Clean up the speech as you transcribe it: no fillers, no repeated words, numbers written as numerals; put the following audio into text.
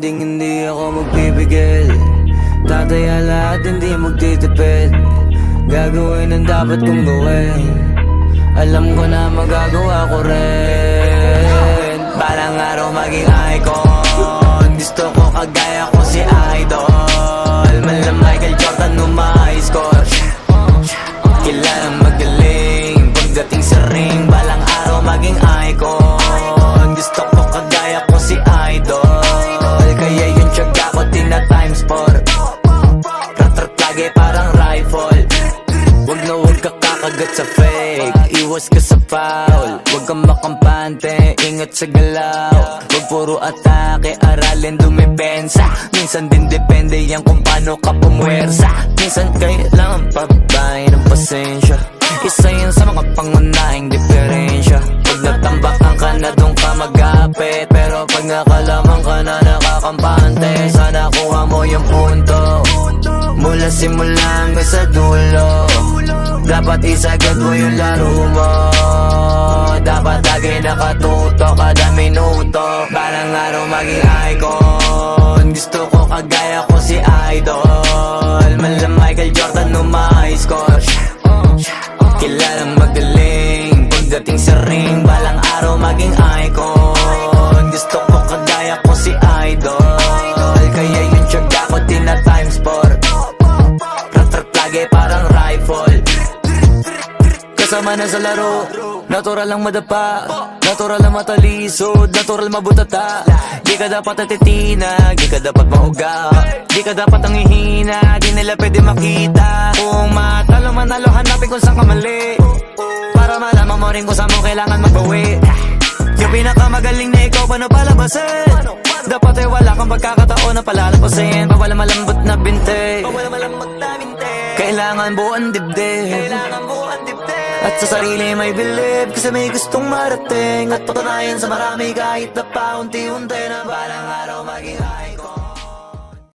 hinding hindi ako magpipigil. Tataya lahat, hindi magtitipid. Gagawin ang dapat kong gawin. Alam ko na magagawa ko rin. Balang araw maging icon. Gusto ko kagaya ko si Idol. Mala Michael Jordan score. Kilalang magaling pagdating sa ring. Balang araw maging icon. Gusto ko kagaya ko si Idol. Kaya yung tiyaga ko tina times 4. Rat-rat lagi parang rifle. Wag na wag ka kakagat sa fake. Iwas ka sa foul. Wag kang makampante, ingat sa galaw. Wag puro atake, aralin dumipensa. Minsan din depende yan kung paano ka pumwersa. Minsan kailangan pabay ng pasensya. Isa yan sa mga pangunahing diferensya. Pag natambakan ka na doon ka mag-apit. Pero pag nakalaman ka na nakakampante, sana kuha mo yung punto. Mula simula hanggang sa dulo. Dapat isagad mo yung laro mo. Dapat lagi nakatuto kada minuto. Balang araw maging icon. Gusto ko kagaya ko si Idol. Mala Michael Jordan score. Kilalang magaling pagdating sa ring. Balang araw maging icon. Gusto ko kagaya ko si Idol. Kaya yung tiyaga ko tina times 4. Rat-rat lagi parang rifle. Kasama na sa laro, natural lang madapa, natural lang matalisod, natural mabutata. Di ka dapat natitina, di ka dapat mauga, di ka dapat ang ihina, di nila pwede makita. Kung matalo manalo, hanapin kung saan ka mali, para malaman mo rin kung saan mo kailangan magbawi. Yung pinakamagaling na ikaw, paano palabasin? Dapat ay wala kang pagkakataon na palalabasin. Pawala malambot na binte, kailangan buuan dibdib. At sa sarili may believe, kasi may gustong marating. At patunayan sa marami kahit na paunti-unti na balang araw maging